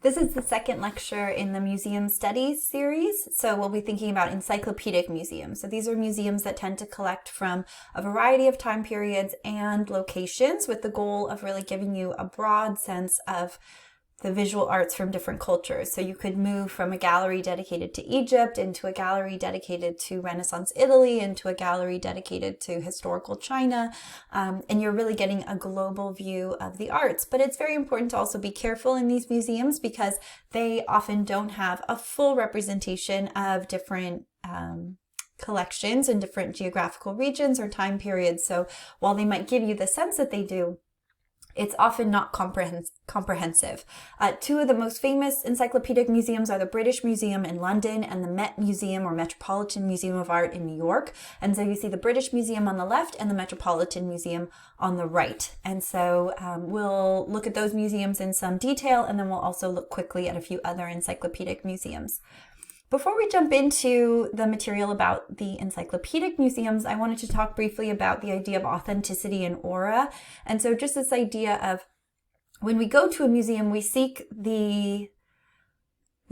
This is the second lecture in the Museum Studies series, so we'll be thinking about encyclopedic museums. So these are museums that tend to collect from a variety of time periods and locations with the goal of really giving you a broad sense of the visual arts from different cultures. So you could move from a gallery dedicated to Egypt into a gallery dedicated to Renaissance Italy into a gallery dedicated to historical China, and you're really getting a global view of the arts. But it's very important to also be careful in these museums because they often don't have a full representation of different collections in different geographical regions or time periods. So while they might give you the sense that they do, it's often not comprehensive. Two of the most famous encyclopedic museums are the British Museum in London and the Met Museum or Metropolitan Museum of Art in New York. And so you see the British Museum on the left and the Metropolitan Museum on the right. And so we'll look at those museums in some detail, and then we'll also look quickly at a few other encyclopedic museums. Before we jump into the material about the encyclopedic museums, I wanted to talk briefly about the idea of authenticity and aura. And so just this idea of when we go to a museum, we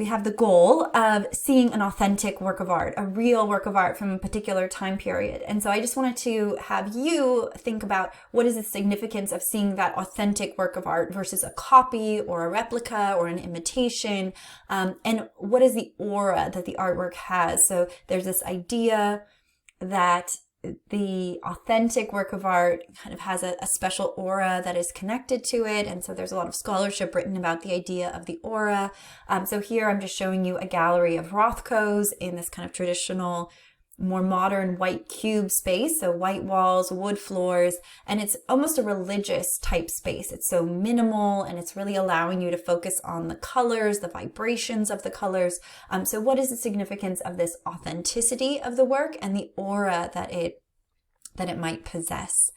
have the goal of seeing an authentic work of art, a real work of art from a particular time period. And so I just wanted to have you think about what is the significance of seeing that authentic work of art versus a copy or a replica or an imitation, and what is the aura that the artwork has. So there's this idea that the authentic work of art kind of has a special aura that is connected to it. And so there's a lot of scholarship written about the idea of the aura. So here I'm just showing you a gallery of Rothkos in this kind of traditional, more modern white cube space. So white walls, wood floors, and it's almost a religious type space. It's so minimal and it's really allowing you to focus on the colors, the vibrations of the colors. So what is the significance of this authenticity of the work and the aura that it might possess?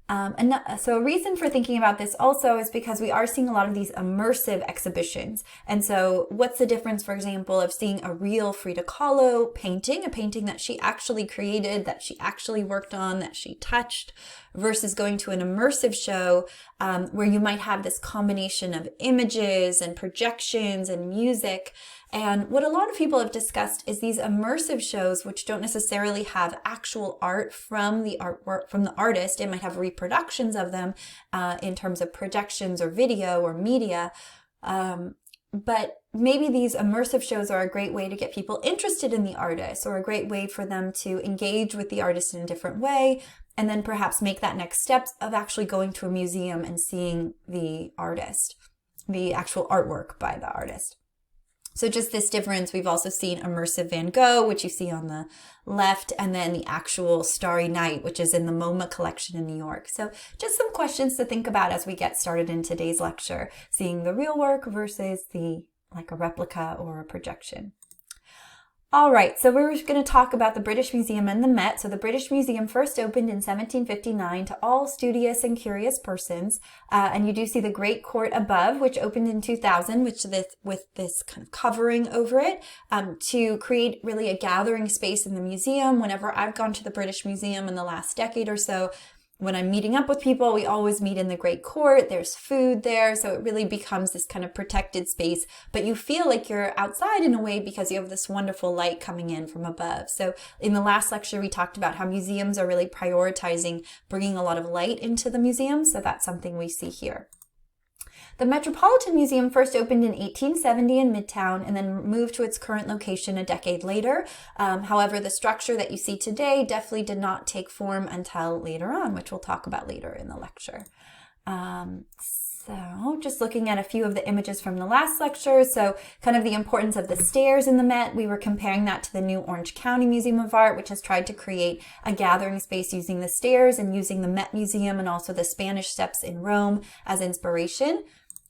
So a reason for thinking about this also is because we are seeing a lot of these immersive exhibitions. And so what's the difference, for example, of seeing a real Frida Kahlo painting, a painting that she actually created, that she actually worked on, that she touched, versus going to an immersive show where you might have this combination of images and projections and music. And what a lot of people have discussed is these immersive shows, which don't necessarily have actual art from the artwork from the artist. It might have reproductions of them in terms of projections or video or media. But maybe these immersive shows are a great way to get people interested in the artist, or a great way for them to engage with the artist in a different way, and then perhaps make that next step of actually going to a museum and seeing the artist, the actual artwork by the artist. So just this difference, we've also seen immersive Van Gogh, which you see on the left, and then the actual Starry Night, which is in the MoMA collection in New York. So just some questions to think about as we get started in today's lecture, seeing the real work versus like a replica or a projection. All right, so we're going to talk about the British Museum and the Met. So the British Museum first opened in 1759 to all studious and curious persons. And you do see the Great Court above, which opened in 2000, with this kind of covering over it, to create really a gathering space in the museum. Whenever I've gone to the British Museum in the last decade or so, when I'm meeting up with people, we always meet in the Great Court. There's food there, so it really becomes this kind of protected space, but you feel like you're outside in a way because you have this wonderful light coming in from above. So in the last lecture, we talked about how museums are really prioritizing bringing a lot of light into the museum, so that's something we see here. The Metropolitan Museum first opened in 1870 in Midtown and then moved to its current location a decade later. However, the structure that you see today definitely did not take form until later on, which we'll talk about later in the lecture. So just looking at a few of the images from the last lecture. So kind of the importance of the stairs in the Met. We were comparing that to the new Orange County Museum of Art, which has tried to create a gathering space using the stairs and using the Met Museum and also the Spanish Steps in Rome as inspiration.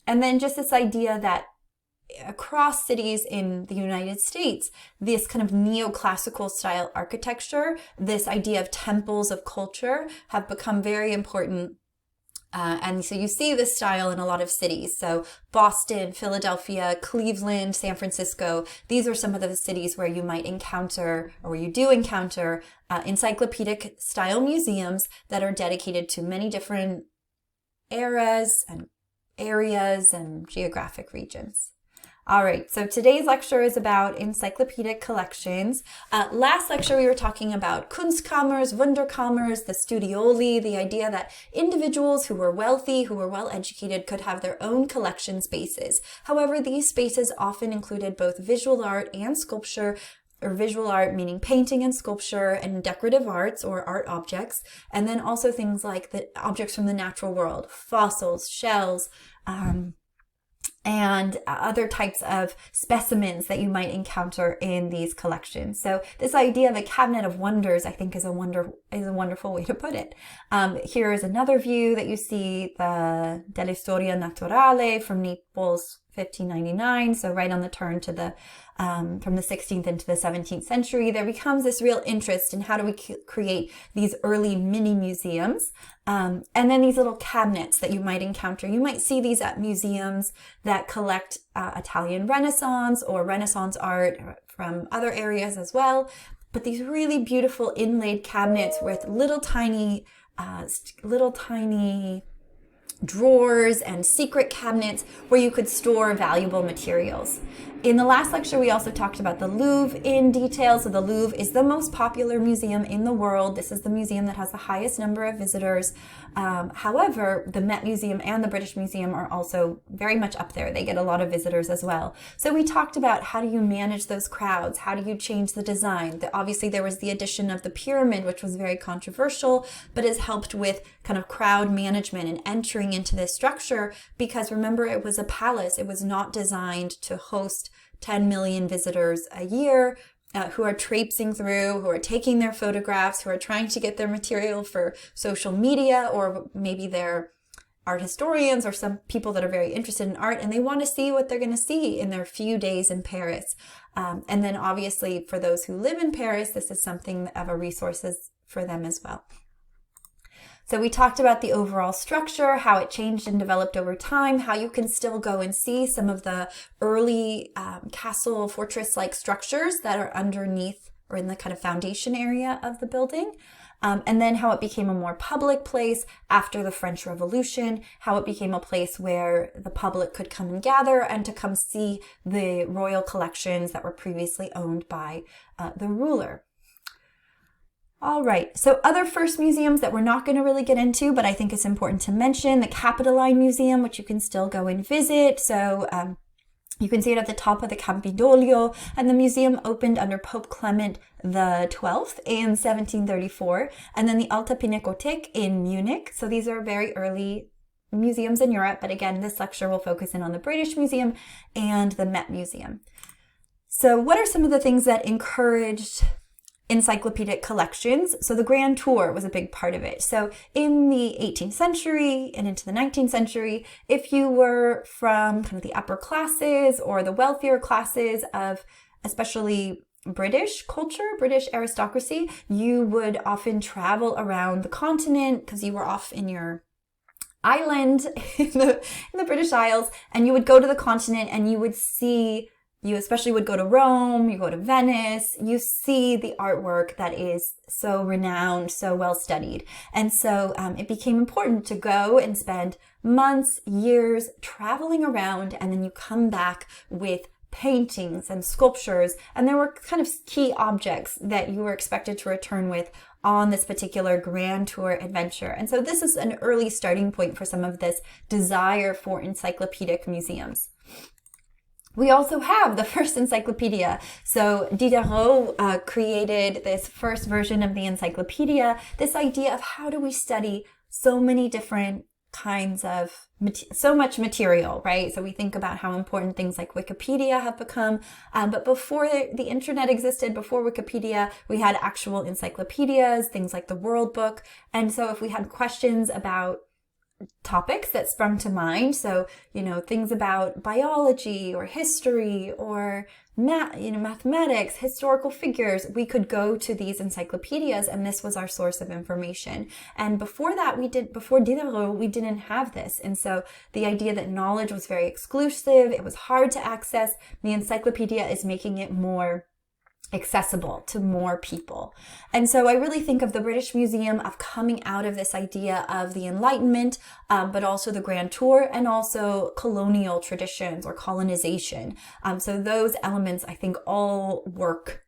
And then just this idea that across cities in the United States, this kind of neoclassical style architecture, this idea of temples of culture have become very important. And so you see this style in a lot of cities. So Boston, Philadelphia, Cleveland, San Francisco, these are some of the cities where you might encounter, or where you do encounter, encyclopedic style museums that are dedicated to many different eras and areas and geographic regions. All right, so today's lecture is about encyclopedic collections. Last lecture, we were talking about Kunstkammers, Wunderkammers, the studioli, the idea that individuals who were wealthy, who were well educated, could have their own collection spaces. However, these spaces often included both visual art and sculpture, or visual art meaning painting and sculpture and decorative arts or art objects, and then also things like the objects from the natural world, fossils, shells, and other types of specimens that you might encounter in these collections. So this idea of a cabinet of wonders, I think, is a wonderful way to put it. Here is another view that you see, the Della Storia Naturale from Naples, 1599. So right on the turn to the from the 16th into the 17th century, there becomes this real interest in how do we create these early mini museums. And then these little cabinets that you might encounter. You might see these at museums that collect Italian Renaissance or Renaissance art from other areas as well. But these really beautiful inlaid cabinets with little tiny drawers and secret cabinets where you could store valuable materials. In the last lecture, we also talked about the Louvre in detail. So the Louvre is the most popular museum in the world. This is the museum that has the highest number of visitors. However, the Met Museum and the British Museum are also very much up there. They get a lot of visitors as well. So we talked about how do you manage those crowds? How do you change the design? Obviously, there was the addition of the pyramid, which was very controversial, but has helped with kind of crowd management and entering into this structure, because remember, it was a palace. It was not designed to host 10 million visitors a year who are traipsing through, who are taking their photographs, who are trying to get their material for social media, or maybe they're art historians or some people that are very interested in art and they want to see what they're going to see in their few days in Paris. And then obviously for those who live in Paris, this is something of a resources for them as well. So we talked about the overall structure, how it changed and developed over time, how you can still go and see some of the early castle fortress-like structures that are underneath or in the kind of foundation area of the building. And then how it became a more public place after the French Revolution, how it became a place where the public could come and gather and to come see the royal collections that were previously owned by the ruler. All right, so other first museums that we're not going to really get into, but I think it's important to mention, the Capitoline Museum, which you can still go and visit. So you can see it at the top of the Campidoglio, and the museum opened under Pope Clement the 12th in 1734, and then the Alta Pinakothek in Munich. So these are very early museums in Europe, but again, this lecture will focus in on the British Museum and the Met Museum. So what are some of the things that encouraged encyclopedic collections? So the Grand Tour was a big part of it. So in the 18th century and into the 19th century, if you were from kind of the upper classes or the wealthier classes of especially British culture, British aristocracy, you would often travel around the continent because you were off in your island in the British Isles, and you would go to the continent and you would see, you especially would go to Rome, you go to Venice, you see the artwork that is so renowned, so well studied. And so it became important to go and spend months, years traveling around, and then you come back with paintings and sculptures, and there were kind of key objects that you were expected to return with on this particular Grand Tour adventure. And so this is an early starting point for some of this desire for encyclopedic museums. We also have the first encyclopedia. So Diderot created this first version of the encyclopedia, this idea of how do we study so many different kinds of, so much material, right? So we think about how important things like Wikipedia have become. But before the internet existed, before Wikipedia, we had actual encyclopedias, things like the World Book. And so if we had questions about topics that sprung to mind, so things about biology or history or mathematics, historical figures, we could go to these encyclopedias, and this was our source of information. And before that, before Diderot, we didn't have this. And so the idea that knowledge was very exclusive, it was hard to access, the encyclopedia is making it more accessible to more people. And so I really think of the British Museum of coming out of this idea of the Enlightenment, but also the Grand Tour and also colonial traditions or colonization. So those elements, I think, all work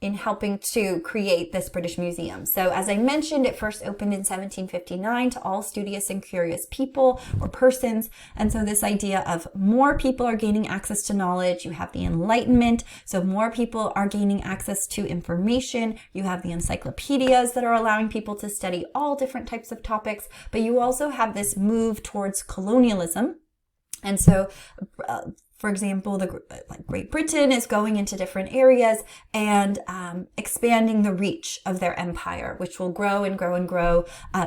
in helping to create this British Museum. So as I mentioned, it first opened in 1759 to all studious and curious people or persons. And so this idea of more people are gaining access to knowledge. You have the Enlightenment. So more people are gaining access to information. You have the encyclopedias that are allowing people to study all different types of topics. But you also have this move towards colonialism. And so, for example, Great Britain is going into different areas and expanding the reach of their empire, which will grow and grow and grow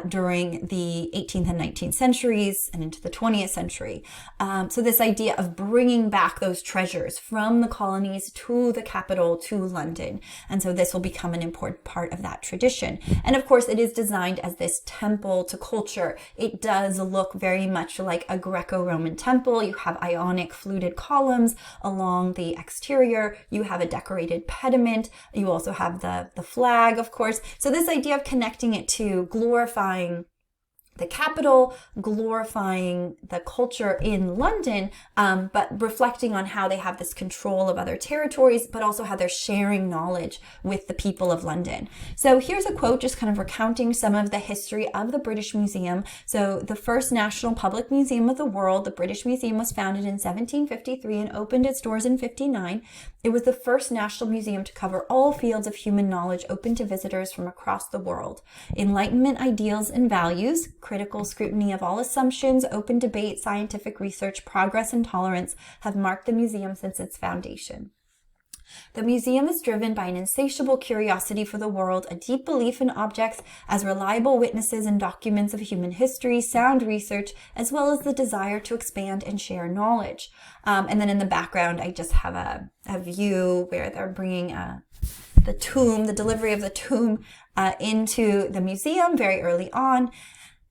during the 18th and 19th centuries and into the 20th century. So this idea of bringing back those treasures from the colonies to the capital, to London. And so this will become an important part of that tradition. And of course, it is designed as this temple to culture. It does look very much like a Greco-Roman temple. You have Ionic fluted columns along the exterior. You have a decorated pediment. You also have the flag, of course. So this idea of connecting it to glorifying the capital, glorifying the culture in London, but reflecting on how they have this control of other territories, but also how they're sharing knowledge with the people of London. So here's a quote just kind of recounting some of the history of the British Museum. So the first national public museum of the world, the British Museum, was founded in 1753 and opened its doors in 59. It was the first national museum to cover all fields of human knowledge, open to visitors from across the world. Enlightenment ideals and values, critical scrutiny of all assumptions, open debate, scientific research, progress, and tolerance have marked the museum since its foundation. The museum is driven by an insatiable curiosity for the world, a deep belief in objects as reliable witnesses and documents of human history, sound research, as well as the desire to expand and share knowledge. And then in the background, I just have a view where they're bringing the tomb, the delivery of the tomb into the museum very early on.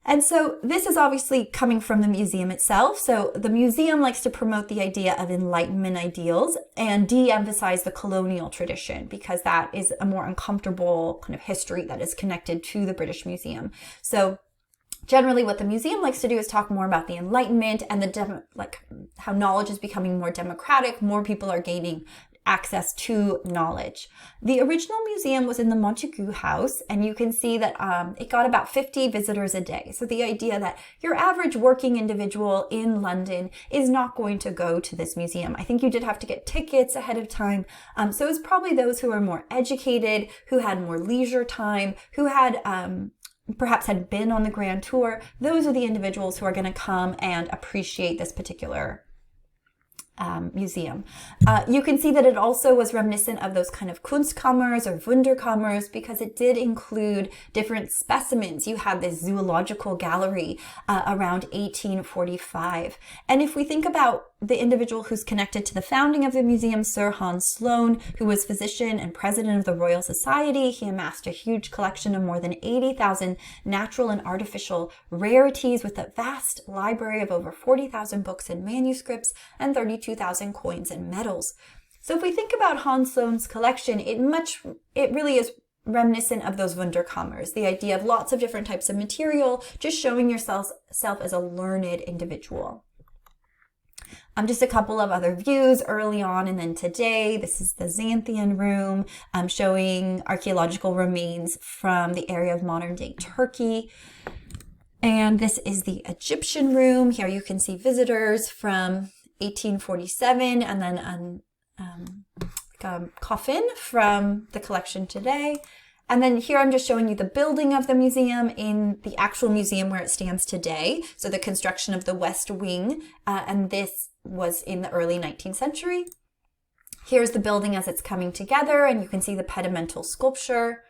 And so this is obviously coming from the museum itself. So the museum likes to promote the idea of Enlightenment ideals and de-emphasize the colonial tradition, because that is a more uncomfortable kind of history that is connected to the British Museum. So generally what the museum likes to do is talk more about the Enlightenment and how knowledge is becoming more democratic, more people are gaining access to knowledge. The original museum was in the Montague House, and you can see that it got about 50 visitors a day. So the idea that your average working individual in London is not going to go to this museum. I think you did have to get tickets ahead of time. So it's probably those who are more educated, who had more leisure time, who had perhaps had been on the Grand Tour. Those are the individuals who are going to come and appreciate this particular museum. You can see that it also was reminiscent of those kind of Kunstkammers or Wunderkammers, because it did include different specimens. You have this zoological gallery around 1845. And if we think about the individual who's connected to the founding of the museum, Sir Hans Sloane, who was physician and president of the Royal Society, he amassed a huge collection of more than 80,000 natural and artificial rarities, with a vast library of over 40,000 books and manuscripts and 32,000 coins and medals. So if we think about Hans Sloane's collection, it really is reminiscent of those Wunderkammers, the idea of lots of different types of material, just showing yourself as a learned individual. Just a couple of other views early on and then today. This is the Xanthian room, showing archaeological remains from the area of modern-day Turkey. And this is the Egyptian room. Here you can see visitors from 1847 and then a coffin from the collection today. And then here I'm just showing you the building of the museum in the actual museum where it stands today. So the construction of the West Wing, and this was in the early 19th century. Here's the building as it's coming together, and you can see the pedimental sculpture.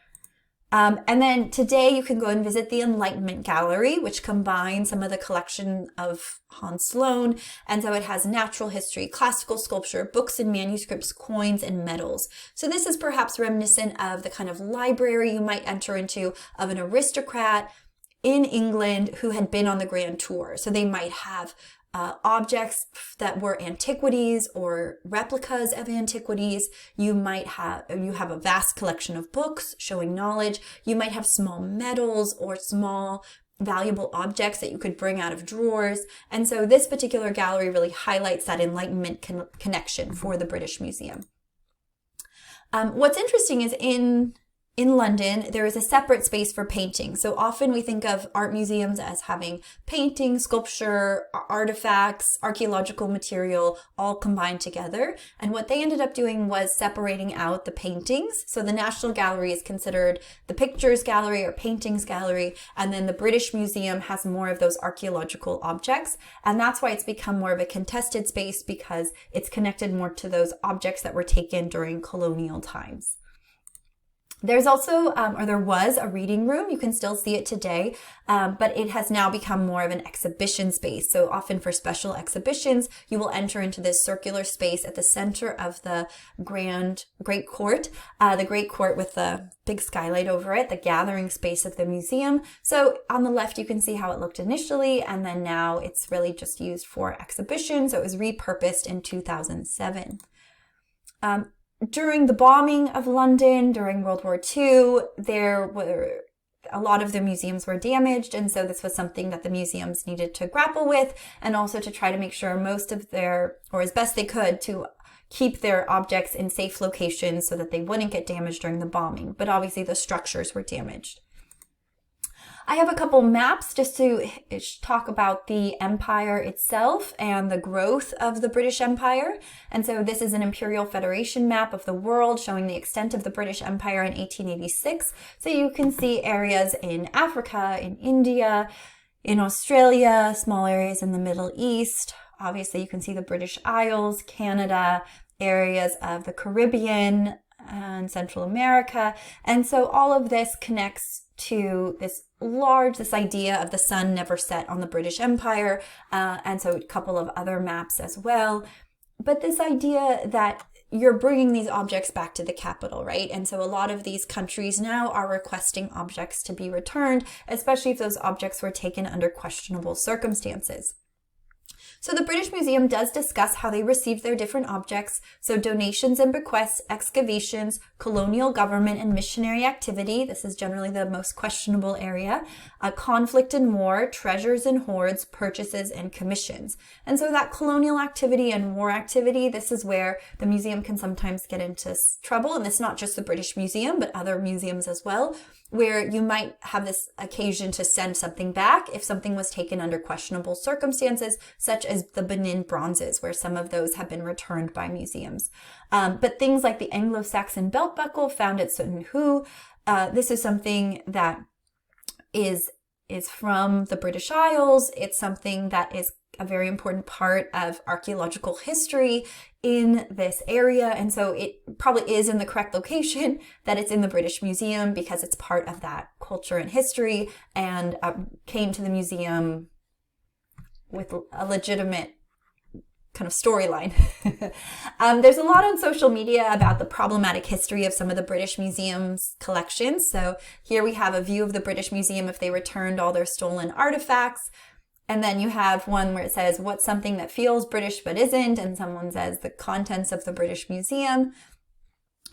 And then today you can go and visit the Enlightenment Gallery, which combines some of the collection of Hans Sloane. And so it has natural history, classical sculpture, books and manuscripts, coins and medals. So this is perhaps reminiscent of the kind of library you might enter into of an aristocrat in England who had been on the Grand Tour. So they might have objects that were antiquities or replicas of antiquities. You have a vast collection of books showing knowledge. You might have small medals or small valuable objects that you could bring out of drawers. And so this particular gallery really highlights that Enlightenment connection for the British Museum. What's interesting is in London, there is a separate space for painting. So often we think of art museums as having painting, sculpture, artifacts, archaeological material all combined together. And what they ended up doing was separating out the paintings. So the National Gallery is considered the pictures gallery or paintings gallery. And then the British Museum has more of those archaeological objects. And that's why it's become more of a contested space, because it's connected more to those objects that were taken during colonial times. There's also, or there was, a reading room. You can still see it today, but it has now become more of an exhibition space. So often for special exhibitions, you will enter into this circular space at the center of the Great Court, the Great Court with the big skylight over it, the gathering space of the museum. So on the left, you can see how it looked initially, and then now it's really just used for exhibitions. So it was repurposed in 2007. During the bombing of London during World War II, there were a lot of the museums were damaged, and so this was something that the museums needed to grapple with, and also to try to make sure most of their, or as best they could, to keep their objects in safe locations so that they wouldn't get damaged during the bombing. But obviously the structures were damaged. I have a couple maps just to talk about the empire itself and the growth of the British Empire. And so this is an Imperial Federation map of the world showing the extent of the British Empire in 1886. So you can see areas in Africa, in India, in Australia, small areas in the Middle East. Obviously, you can see the British Isles, Canada, areas of the Caribbean and Central America. And so all of this connects to this idea of the sun never set on the British Empire, and so a couple of other maps as well. But this idea that you're bringing these objects back to the capital, right? And so a lot of these countries now are requesting objects to be returned, especially if those objects were taken under questionable circumstances. So the British Museum does discuss how they received their different objects. So donations and bequests, excavations, colonial government and missionary activity. This is generally the most questionable area. Conflict and war, treasures and hoards, purchases and commissions. And so that colonial activity and war activity, this is where the museum can sometimes get into trouble. And it's not just the British Museum, but other museums as well, where you might have this occasion to send something back if something was taken under questionable circumstances, such as the Benin bronzes, where some of those have been returned by museums. But things like the Anglo-Saxon belt buckle found at Sutton Hoo, this is something that is from the British Isles. It's something that is a very important part of archaeological history in this area. And so it probably is in the correct location that it's in the British Museum, because it's part of that culture and history, and came to the museum with a legitimate kind of storyline. There's a lot on social media about the problematic history of some of the British Museum's collections. So here we have a view of the British Museum if they returned all their stolen artifacts. And then you have one where it says, what's something that feels British but isn't? And someone says the contents of the British Museum.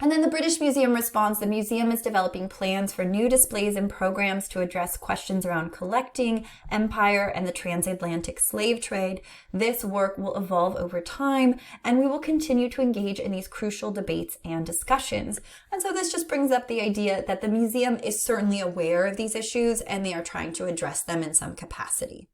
And then the British Museum responds, the museum is developing plans for new displays and programs to address questions around collecting, empire, and the transatlantic slave trade. This work will evolve over time, and we will continue to engage in these crucial debates and discussions. And so this just brings up the idea that the museum is certainly aware of these issues, and they are trying to address them in some capacity.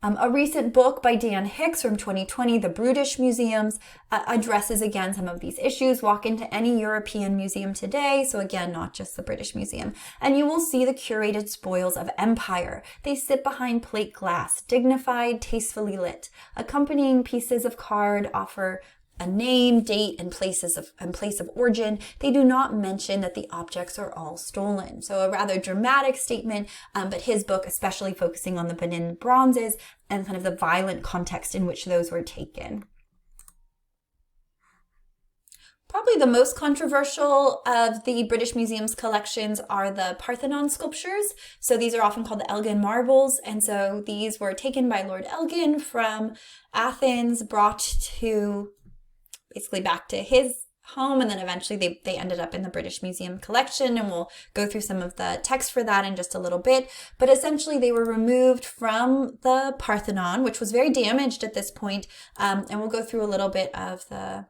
A recent book by Dan Hicks from 2020, The Brutish Museums, addresses again some of these issues. Walk into any European museum today, so again, not just the British Museum, and you will see the curated spoils of empire. They sit behind plate glass, dignified, tastefully lit. Accompanying pieces of card offer a name, date, and place of origin. They do not mention that the objects are all stolen. So a rather dramatic statement, but his book especially focusing on the Benin bronzes and kind of the violent context in which those were taken. Probably the most controversial of the British Museum's collections are the Parthenon sculptures. So these are often called the Elgin marbles. And so these were taken by Lord Elgin from Athens, brought to basically back to his home, and then eventually they ended up in the British Museum collection, and we'll go through some of the text for that in just a little bit. But essentially they were removed from the Parthenon, which was very damaged at this point, and we'll go through a little bit of the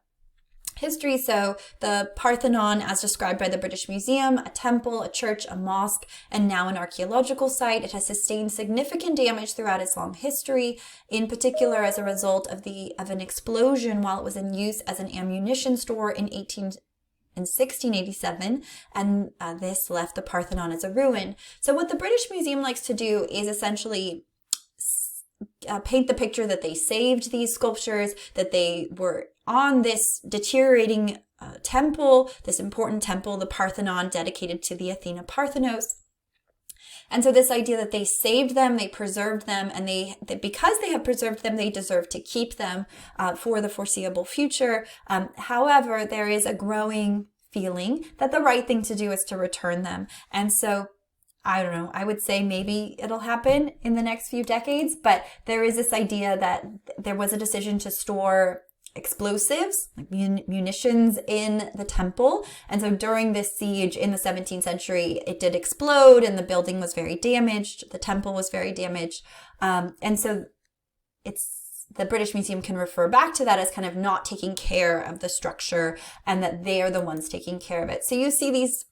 history. So the Parthenon, as described by the British Museum, a temple, a church, a mosque, and now an archaeological site. It has sustained significant damage throughout its long history, in particular as a result of an explosion while it was in use as an ammunition store in 1687, and this left the Parthenon as a ruin. So what the British Museum likes to do is essentially paint the picture that they saved these sculptures, that they were on this deteriorating temple, this important temple, the Parthenon, dedicated to the Athena Parthenos. And so this idea that they saved them, they preserved them, and because they have preserved them, they deserve to keep them for the foreseeable future. However, there is a growing feeling that the right thing to do is to return them. And so I don't know, I would say maybe it'll happen in the next few decades, but there is this idea that there was a decision to store explosives, like munitions, in the temple. And so during this siege in the 17th century, it did explode and the building was very damaged. The temple was very damaged. And so the British Museum can refer back to that as kind of not taking care of the structure, and that they are the ones taking care of it. So you see these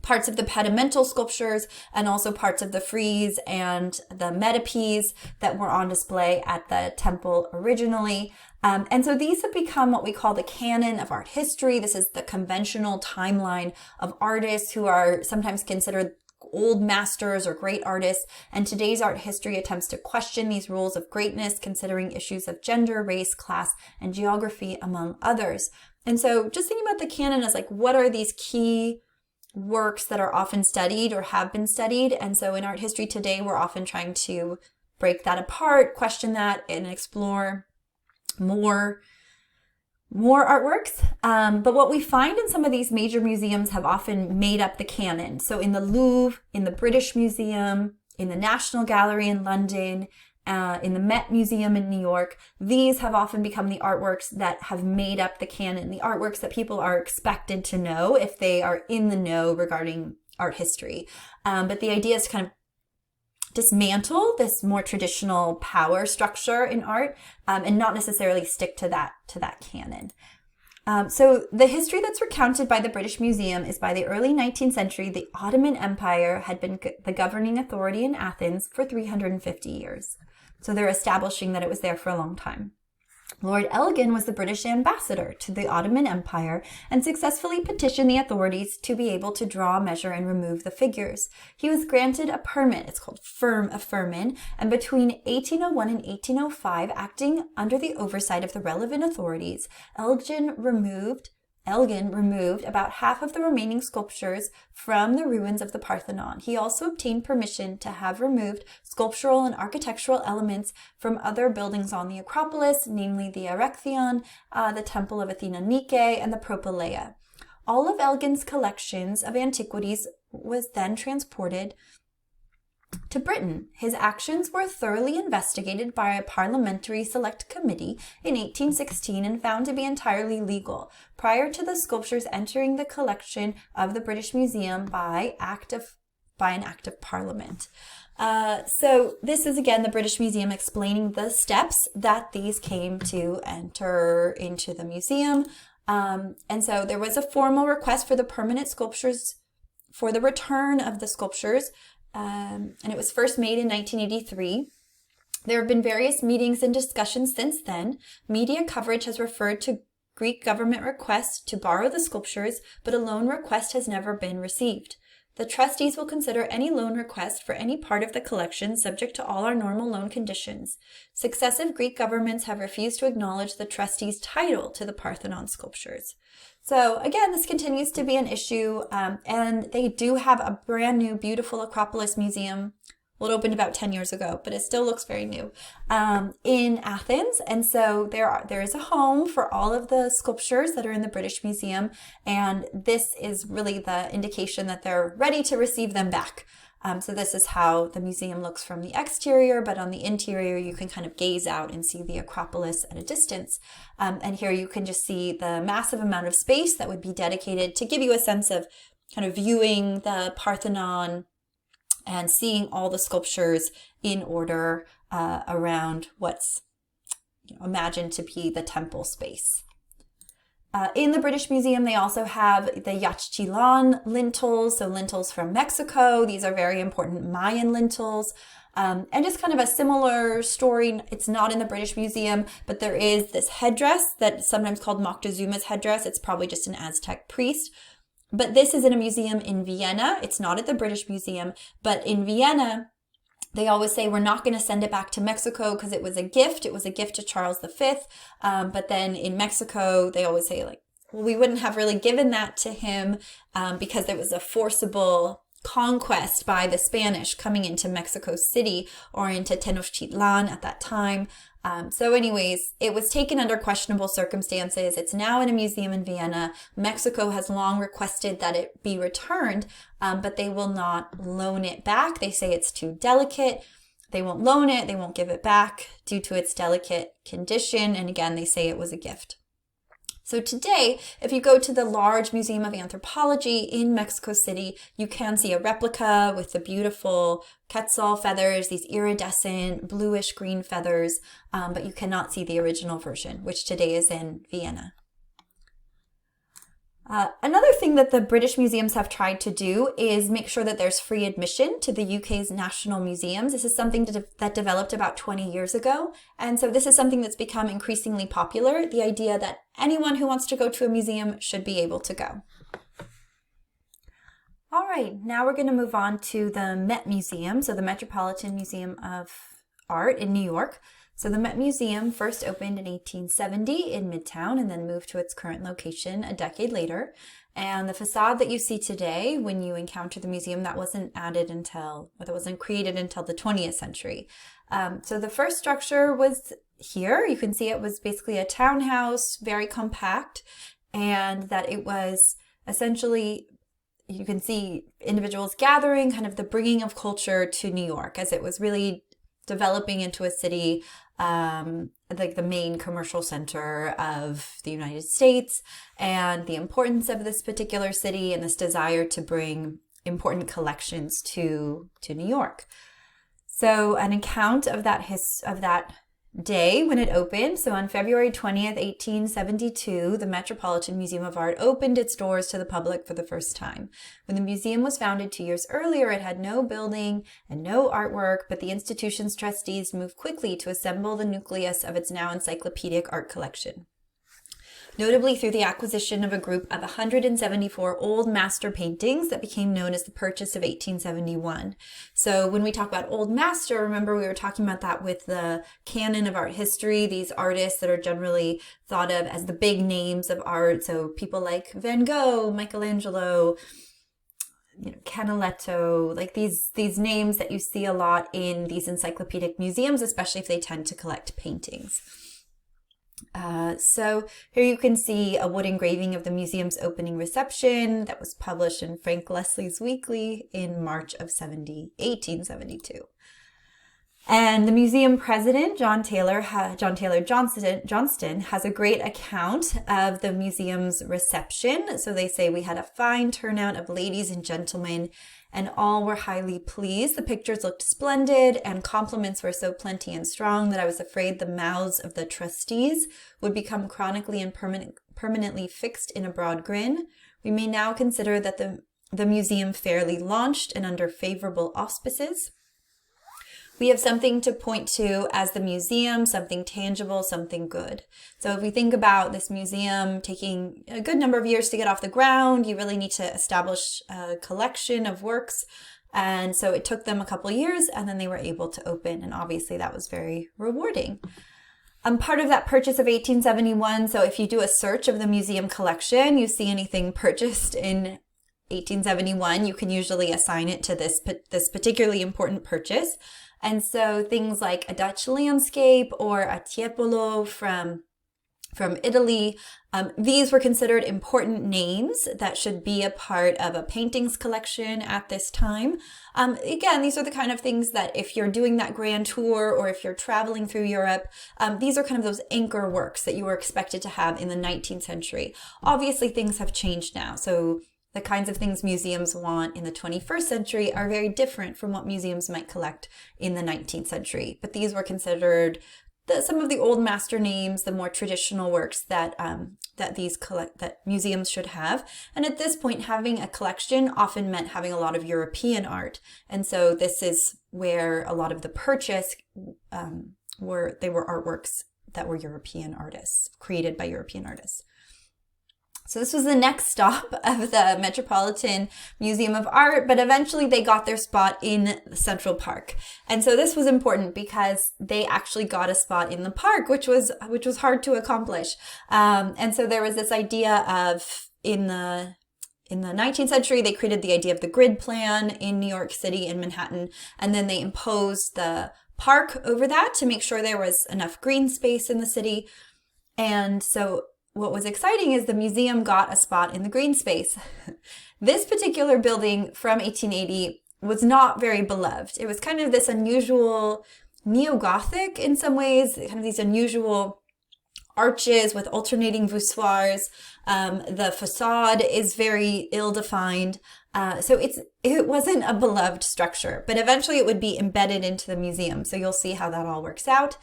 parts of the pedimental sculptures and also parts of the frieze and the metopes that were on display at the temple originally. And so these have become what we call the canon of art history. This is the conventional timeline of artists who are sometimes considered old masters or great artists. And today's art history attempts to question these rules of greatness, considering issues of gender, race, class, and geography, among others. And so just thinking about the canon as like, what are these key works that are often studied or have been studied? And so in art history today, we're often trying to break that apart, question that, and explore more artworks. But what we find in some of these major museums have often made up the canon. So in the Louvre, in the British Museum, in the National Gallery in London, in the Met Museum in New York, these have often become the artworks that have made up the canon, the artworks that people are expected to know if they are in the know regarding art history. But the idea is to kind of dismantle this more traditional power structure in art, and not necessarily stick to that canon. So the history that's recounted by the British Museum is by the early 19th century, the Ottoman Empire had been the governing authority in Athens for 350 years. So they're establishing that it was there for a long time. Lord Elgin was the British ambassador to the Ottoman Empire and successfully petitioned the authorities to be able to draw, measure, and remove the figures. He was granted a permit, it's called a firman, and between 1801 and 1805, acting under the oversight of the relevant authorities, Elgin removed about half of the remaining sculptures from the ruins of the Parthenon. He also obtained permission to have removed sculptural and architectural elements from other buildings on the Acropolis, namely the Erechtheion, the Temple of Athena Nike, and the Propylaea. All of Elgin's collections of antiquities was then transported to Britain. His actions were thoroughly investigated by a parliamentary select committee in 1816 and found to be entirely legal, prior to the sculptures entering the collection of the British Museum by an act of Parliament. So this is again the British Museum explaining the steps that these came to enter into the museum. And so there was a formal request for the permanent sculptures, for the return of the sculptures, and it was first made in 1983. There have been various meetings and discussions since then. Media coverage has referred to Greek government requests to borrow the sculptures, but a loan request has never been received. The trustees will consider any loan request for any part of the collection subject to all our normal loan conditions. Successive Greek governments have refused to acknowledge the trustees' title to the Parthenon sculptures. So again, this continues to be an issue, and they do have a brand new, beautiful Acropolis Museum Well, it opened about 10 years ago, but it still looks very new, in Athens. And so there is a home for all of the sculptures that are in the British Museum. And this is really the indication that they're ready to receive them back. So this is how the museum looks from the exterior, but on the interior, you can kind of gaze out and see the Acropolis at a distance. And here you can just see the massive amount of space that would be dedicated to give you a sense of kind of viewing the Parthenon and seeing all the sculptures in order around what's imagined to be the temple space. In the British Museum, they also have the Yaxchilan lintels, so lintels from Mexico. These are very important Mayan lintels. And just kind of a similar story. It's not in the British Museum, but there is this headdress that's sometimes called Moctezuma's headdress. It's probably just an Aztec priest. But this is in a museum in Vienna. It's not at the British Museum, but in Vienna, they always say we're not going to send it back to Mexico because it was a gift. It was a gift to Charles V. But then in Mexico, they always say like, well, we wouldn't have really given that to him because there was a forcible conquest by the Spanish coming into Mexico City or into Tenochtitlan at that time. So anyways, it was taken under questionable circumstances. It's now in a museum in Vienna. Mexico has long requested that it be returned, but they will not loan it back. They say it's too delicate. They won't loan it. They won't give it back due to its delicate condition. And again, they say it was a gift. So today, if you go to the large Museum of Anthropology in Mexico City, you can see a replica with the beautiful quetzal feathers, these iridescent bluish green feathers, but you cannot see the original version, which today is in Vienna. Another thing that the British museums have tried to do is make sure that there's free admission to the UK's national museums. This is something that developed about 20 years ago. And so this is something that's become increasingly popular, the idea that anyone who wants to go to a museum should be able to go. All right, now we're going to move on to the Met Museum, so the Metropolitan Museum of Art in New York. So the Met Museum first opened in 1870 in Midtown and then moved to its current location a decade later. And the facade that you see today when you encounter the museum, that wasn't created until the 20th century. So the first structure was here. You can see it was basically a townhouse, very compact, and that it was essentially, you can see individuals gathering, kind of the bringing of culture to New York as it was really developing into a city, like the main commercial center of the United States, and the importance of this particular city and this desire to bring important collections to New York. So an account of that day when it opened. So on February 20th, 1872, the Metropolitan Museum of Art opened its doors to the public for the first time. When the museum was founded 2 years earlier, it had no building and no artwork, but the institution's trustees moved quickly to assemble the nucleus of its now encyclopedic art collection. Notably through the acquisition of a group of 174 old master paintings that became known as the Purchase of 1871. So when we talk about old master, remember we were talking about that with the canon of art history, these artists that are generally thought of as the big names of art. So people like Van Gogh, Michelangelo, Canaletto, like these names that you see a lot in these encyclopedic museums, especially if they tend to collect paintings. So here you can see a wood engraving of the museum's opening reception that was published in Frank Leslie's Weekly in March of 1872. And the museum president, John Taylor Johnston, has a great account of the museum's reception. So they say, we had a fine turnout of ladies and gentlemen, and all were highly pleased. The pictures looked splendid, and compliments were so plenty and strong that I was afraid the mouths of the trustees would become chronically and permanently fixed in a broad grin. We may now consider that the museum fairly launched and under favorable auspices. We have something to point to as the museum, something tangible, something good. So if we think about this museum taking a good number of years to get off the ground, you really need to establish a collection of works. And so it took them a couple of years, and then they were able to open. And obviously that was very rewarding. Part of that purchase of 1871, so if you do a search of the museum collection, you see anything purchased in 1871, you can usually assign it to this particularly important purchase. And so things like a Dutch landscape or a Tiepolo from Italy, these were considered important names that should be a part of a paintings collection at this time. Again, these are the kind of things that if you're doing that grand tour or if you're traveling through Europe, these are kind of those anchor works that you were expected to have in the 19th century. Obviously, things have changed now. So the kinds of things museums want in the 21st century are very different from what museums might collect in the 19th century. But these were considered some of the old master names, the more traditional works that that museums should have. And at this point, having a collection often meant having a lot of European art. And so this is where a lot of the purchase were artworks that were European artists, created by European artists. So this was the next stop of the Metropolitan Museum of Art, but eventually they got their spot in Central Park. And so this was important because they actually got a spot in the park, which was hard to accomplish. And so there was this idea of in the 19th century, they created the idea of the grid plan in New York City, in Manhattan, and then they imposed the park over that to make sure there was enough green space in the city. And so what was exciting is the museum got a spot in the green space. This particular building from 1880 was not very beloved. It was kind of this unusual neo-Gothic in some ways, kind of these unusual arches with alternating voussoirs. The facade is very ill-defined. So it wasn't a beloved structure, but eventually it would be embedded into the museum. So you'll see how that all works out.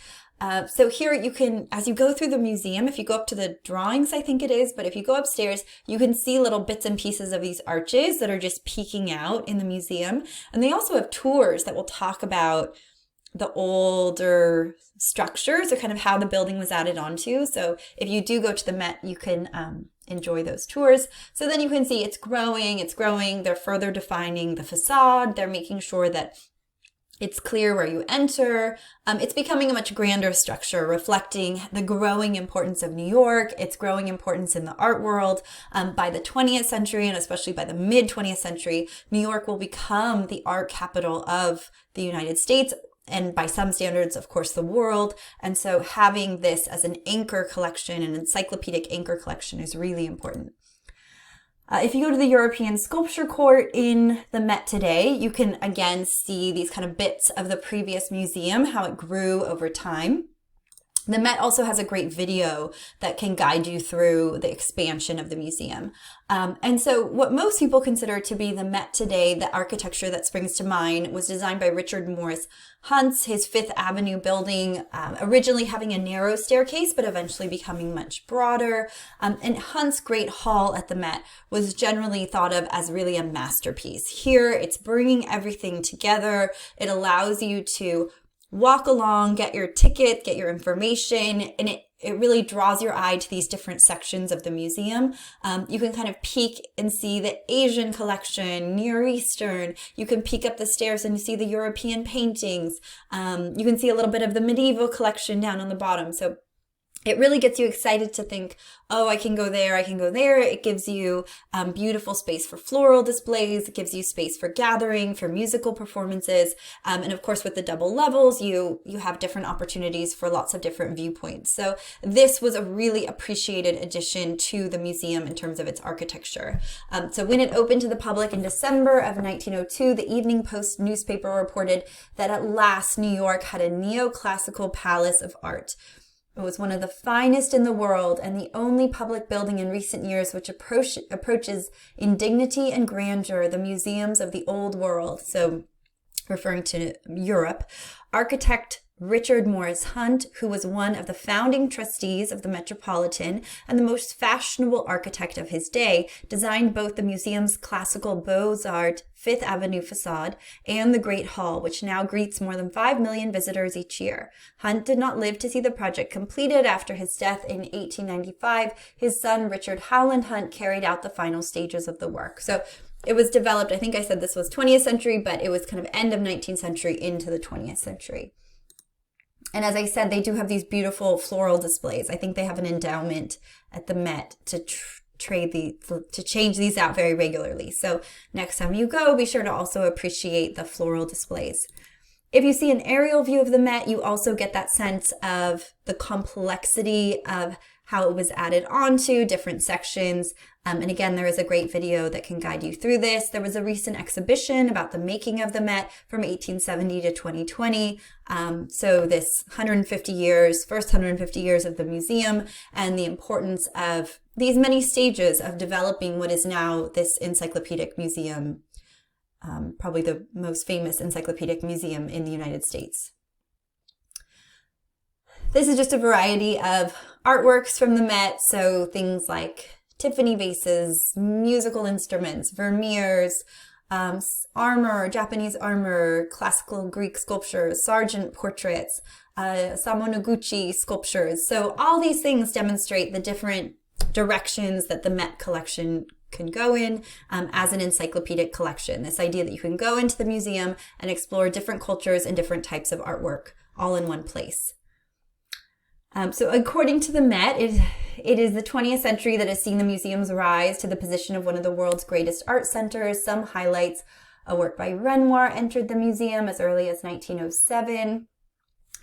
So here you can, as you go through the museum, if you go up to the drawings, I think it is, but if you go upstairs, you can see little bits and pieces of these arches that are just peeking out in the museum. And they also have tours that will talk about the older structures or kind of how the building was added onto. So if you do go to the Met, you can enjoy those tours. So then you can see it's growing. They're further defining the facade. They're making sure that it's clear where you enter. It's becoming a much grander structure, reflecting the growing importance of New York, its growing importance in the art world. By the 20th century, and especially by the mid-20th century, New York will become the art capital of the United States, and by some standards, of course, the world. And so having this as an anchor collection, an encyclopedic anchor collection, is really important. If you go to the European Sculpture Court in the Met today, you can again see these kind of bits of the previous museum, how it grew over time. The Met also has a great video that can guide you through the expansion of the museum. And so what most people consider to be the Met today, the architecture that springs to mind, was designed by Richard Morris Hunt's, his Fifth Avenue building, originally having a narrow staircase, but eventually becoming much broader. And Hunt's Great Hall at the Met was generally thought of as really a masterpiece. Here, it's bringing everything together. It allows you to walk along, get your ticket, get your information, and it really draws your eye to these different sections of the museum. You can kind of peek and see the Asian collection, Near Eastern. You can peek up the stairs and see the European paintings. You can see a little bit of the medieval collection down on the bottom. So it really gets you excited to think, oh, I can go there, I can go there. It gives you beautiful space for floral displays. It gives you space for gathering, for musical performances. And of course, with the double levels, you have different opportunities for lots of different viewpoints. So this was a really appreciated addition to the museum in terms of its architecture. So when it opened to the public in December of 1902, the Evening Post newspaper reported that at last New York had a neoclassical palace of art. It was one of the finest in the world and the only public building in recent years which approaches in dignity and grandeur the museums of the old world. So referring to Europe, architect Richard Morris Hunt, who was one of the founding trustees of the Metropolitan and the most fashionable architect of his day, designed both the museum's classical Beaux-Arts Fifth Avenue facade and the Great Hall, which now greets more than 5 million visitors each year. Hunt did not live to see the project completed. After his death in 1895, his son Richard Howland Hunt carried out the final stages of the work. So it was developed, I think I said this was 20th century, but it was kind of end of 19th century into the 20th century. And as I said, they do have these beautiful floral displays. I think they have an endowment at the Met change these out very regularly. So next time you go, be sure to also appreciate the floral displays. If you see an aerial view of the Met, you also get that sense of the complexity of how it was added onto different sections. And again, there is a great video that can guide you through this. There was a recent exhibition about the making of the Met from 1870 to 2020. So this first 150 years of the museum, and the importance of these many stages of developing what is now this encyclopedic museum, probably the most famous encyclopedic museum in the United States. This is just a variety of artworks from the Met, so things like Tiffany vases, musical instruments, vermeers, armor, Japanese armor, classical Greek sculptures, Sargent portraits, Samonoguchi sculptures. So all these things demonstrate the different directions that the Met collection can go in as an encyclopedic collection. This idea that you can go into the museum and explore different cultures and different types of artwork all in one place. So according to the Met, it is the 20th century that has seen the museum's rise to the position of one of the world's greatest art centers. Some highlights: a work by Renoir entered the museum as early as 1907.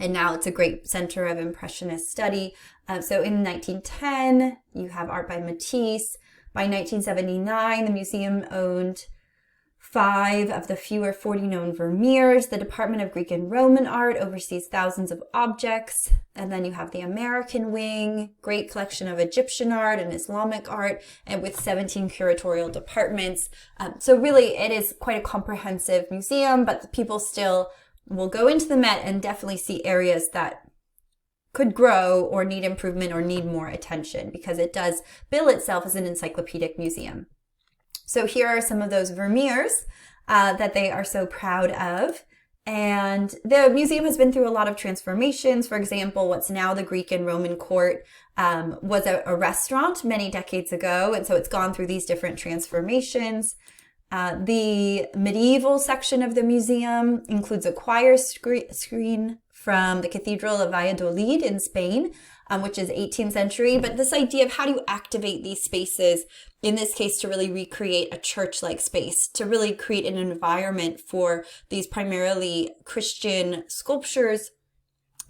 And now it's a great center of Impressionist study. So in 1910, you have art by Matisse. By 1979, the museum owned 5 of the fewer 40 known Vermeers. The Department of Greek and Roman Art oversees thousands of objects. And then you have the American wing, great collection of Egyptian art and Islamic art, and with 17 curatorial departments. So really, it is quite a comprehensive museum, but people still will go into the Met and definitely see areas that could grow or need improvement or need more attention, because it does bill itself as an encyclopedic museum. So here are some of those Vermeers that they are so proud of. And the museum has been through a lot of transformations. For example, what's now the Greek and Roman court was a restaurant many decades ago. And so it's gone through these different transformations. The medieval section of the museum includes a choir screen from the Cathedral of Valladolid in Spain, which is 18th century. But this idea of how do you activate these spaces, in this case, to really recreate a church-like space, to really create an environment for these primarily Christian sculptures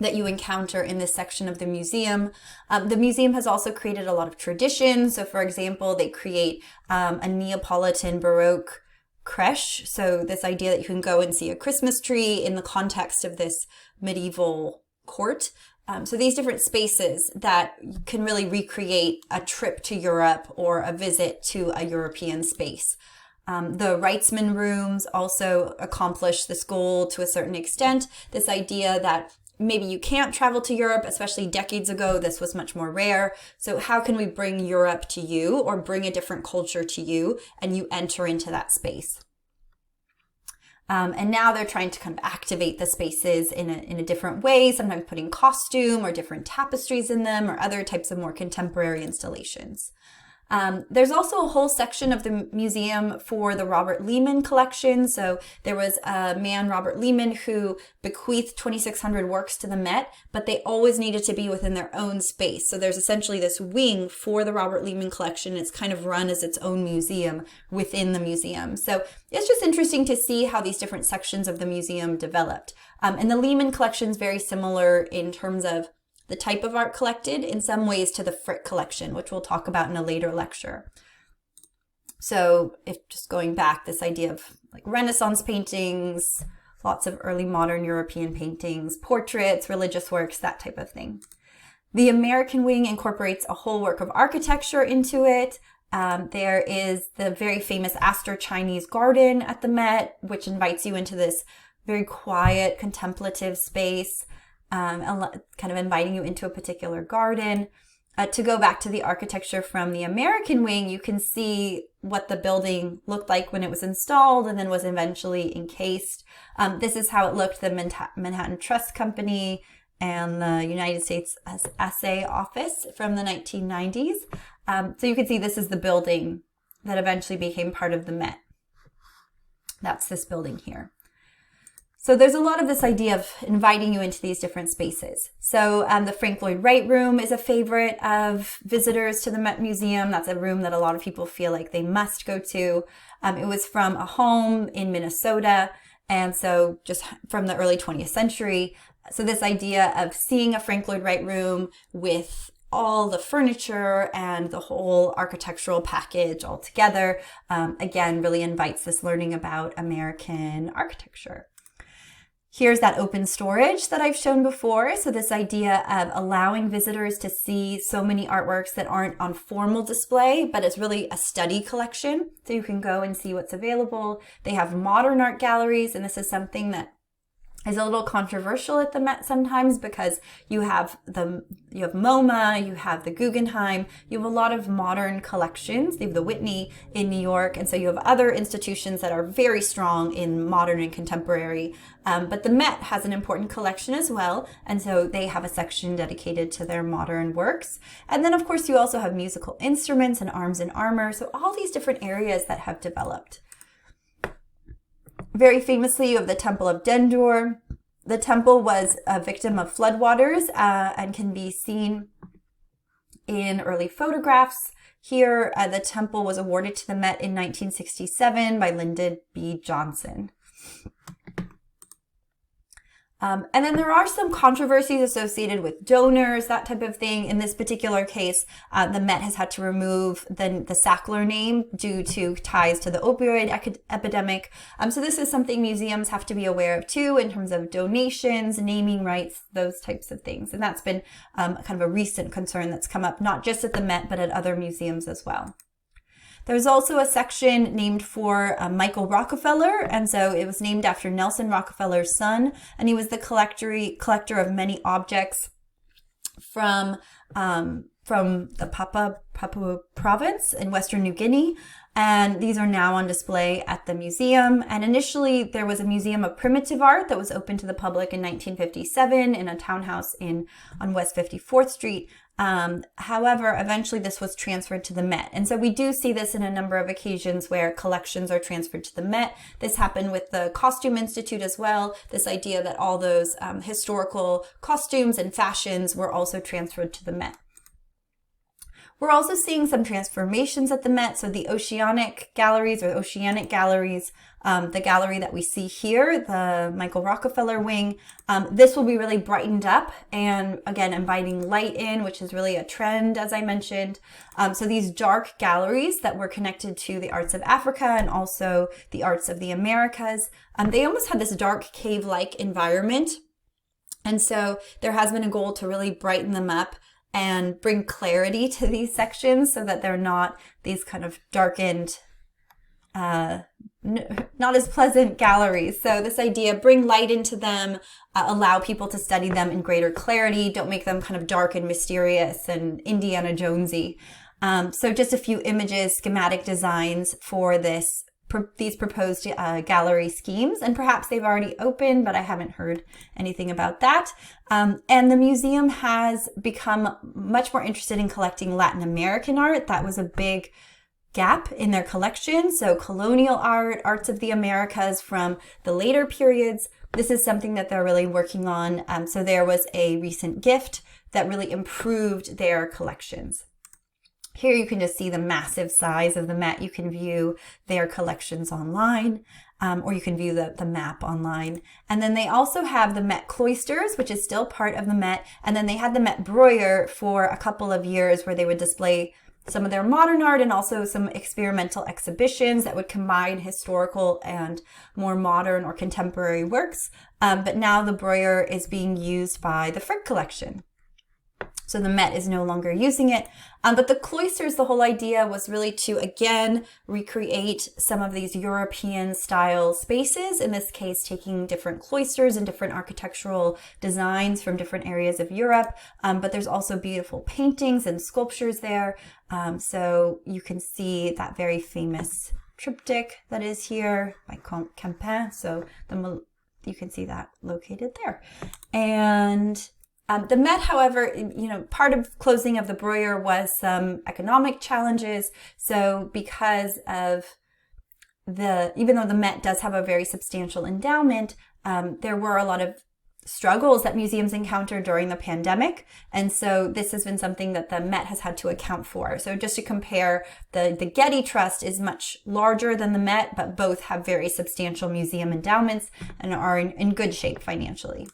that you encounter in this section of the museum. The museum has also created a lot of traditions. So for example, they create a Neapolitan Baroque creche. So this idea that you can go and see a Christmas tree in the context of this medieval court. So these different spaces that can really recreate a trip to Europe or a visit to a European space. The Reitzman rooms also accomplish this goal to a certain extent. This idea that maybe you can't travel to Europe, especially decades ago, this was much more rare. So how can we bring Europe to you, or bring a different culture to you, and you enter into that space? And now they're trying to kind of activate the spaces in a different way, sometimes putting costume or different tapestries in them, or other types of more contemporary installations. There's also a whole section of the museum for the Robert Lehman collection. So there was a man, Robert Lehman, who bequeathed 2,600 works to the Met, but they always needed to be within their own space. So there's essentially this wing for the Robert Lehman collection. It's kind of run as its own museum within the museum. So it's just interesting to see how these different sections of the museum developed. And the Lehman collection is very similar in terms of the type of art collected, in some ways, to the Frick collection, which we'll talk about in a later lecture. So if just going back, this idea of like Renaissance paintings, lots of early modern European paintings, portraits, religious works, that type of thing. The American wing incorporates a whole work of architecture into it. There is the very famous Astor Chinese garden at the Met, which invites you into this very quiet, contemplative space. Kind of inviting you into a particular garden. To go back to the architecture from the American wing, you can see what the building looked like when it was installed and then was eventually encased. This is how it looked, the Manhattan Trust Company and the United States Assay Office from the 1990s. So you can see this is the building that eventually became part of the Met. That's this building here. So there's a lot of this idea of inviting you into these different spaces. So the Frank Lloyd Wright room is a favorite of visitors to the Met Museum. That's a room that a lot of people feel like they must go to. It was from a home in Minnesota, and so just from the early 20th century. So this idea of seeing a Frank Lloyd Wright room with all the furniture and the whole architectural package all together, again, really invites this learning about American architecture. Here's that open storage that I've shown before. So this idea of allowing visitors to see so many artworks that aren't on formal display, but it's really a study collection. So you can go and see what's available. They have modern art galleries, and this is something that is a little controversial at the Met sometimes, because you have MoMA, you have the Guggenheim, you have a lot of modern collections. You have the Whitney in New York, and so you have other institutions that are very strong in modern and contemporary. But the Met has an important collection as well, and so they have a section dedicated to their modern works. And then, of course, you also have musical instruments and arms and armor, so all these different areas that have developed. Very famously, you have the Temple of Dendor. The temple was a victim of floodwaters and can be seen in early photographs. Here, the temple was awarded to the Met in 1967 by Lyndon B. Johnson. And then there are some controversies associated with donors, that type of thing. In this particular case, the Met has had to remove the Sackler name due to ties to the opioid epidemic. So this is something museums have to be aware of too, in terms of donations, naming rights, those types of things. And that's been kind of a recent concern that's come up, not just at the Met, but at other museums as well. There's also a section named for Michael Rockefeller, and so it was named after Nelson Rockefeller's son, and he was the collector of many objects from the Papua province in Western New Guinea, and these are now on display at the museum. And initially, there was a museum of primitive art that was open to the public in 1957 in a townhouse on West 54th Street. However, eventually this was transferred to the Met. And so we do see this in a number of occasions where collections are transferred to the Met. This happened with the Costume Institute as well. This idea that all those historical costumes and fashions were also transferred to the Met. We're also seeing some transformations at the Met. So the Oceanic galleries, the gallery that we see here, the Michael Rockefeller wing, this will be really brightened up and again, inviting light in, which is really a trend, as I mentioned. So these dark galleries that were connected to the arts of Africa and also the arts of the Americas, they almost had this dark cave-like environment. And so there has been a goal to really brighten them up and bring clarity to these sections so that they're not these kind of darkened, not as pleasant galleries. So this idea, bring light into them, allow people to study them in greater clarity, don't make them kind of dark and mysterious and Indiana Jonesy. So just a few images, schematic designs for these proposed gallery schemes, and perhaps they've already opened, but I haven't heard anything about that. And the museum has become much more interested in collecting Latin American art. That was a big gap in their collection. So colonial art, arts of the Americas from the later periods, this is something that they're really working on. So there was a recent gift that really improved their collections. Here you can just see the massive size of the Met. You can view their collections online, or you can view the map online. And then they also have the Met Cloisters, which is still part of the Met. And then they had the Met Breuer for a couple of years where they would display some of their modern art and also some experimental exhibitions that would combine historical and more modern or contemporary works. But now the Breuer is being used by the Frick collection. So the Met is no longer using it. But the Cloisters, the whole idea was really to, again, recreate some of these European style spaces. In this case, taking different cloisters and different architectural designs from different areas of Europe. But there's also beautiful paintings and sculptures there. So you can see that very famous triptych that is here by Comte Campin. So you can see that located there. And the Met, however, part of closing of the Breuer was some economic challenges. So because of even though the Met does have a very substantial endowment, there were a lot of struggles that museums encountered during the pandemic. And so this has been something that the Met has had to account for. So just to compare, the Getty Trust is much larger than the Met, but both have very substantial museum endowments and are in good shape financially.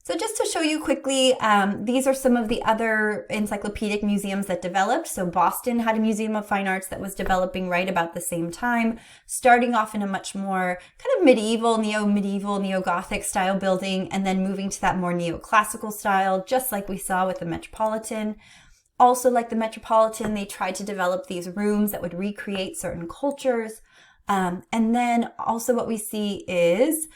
So just to show you quickly, these are some of the other encyclopedic museums that developed. So Boston had a Museum of Fine Arts that was developing right about the same time, starting off in a much more kind of medieval, neo-Gothic style building, and then moving to that more neoclassical style, just like we saw with the Metropolitan. Also, like the Metropolitan, they tried to develop these rooms that would recreate certain cultures. And then also what we see is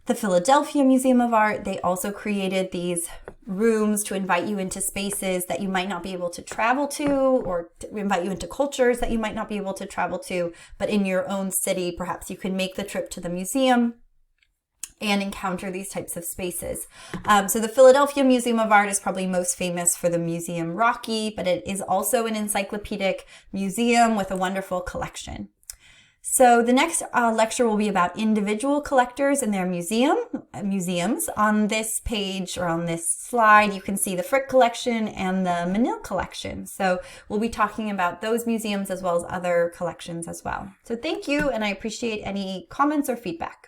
the Philadelphia Museum of Art. They also created these rooms to invite you into spaces that you might not be able to travel to, or to invite you into cultures that you might not be able to travel to, but in your own city, perhaps you can make the trip to the museum and encounter these types of spaces. So the Philadelphia Museum of Art is probably most famous for the Museum Rocky, but it is also an encyclopedic museum with a wonderful collection. So the next lecture will be about individual collectors and their museums. On this page or on this slide, you can see the Frick collection and the Menil collection. So we'll be talking about those museums as well as other collections as well. So thank you, and I appreciate any comments or feedback.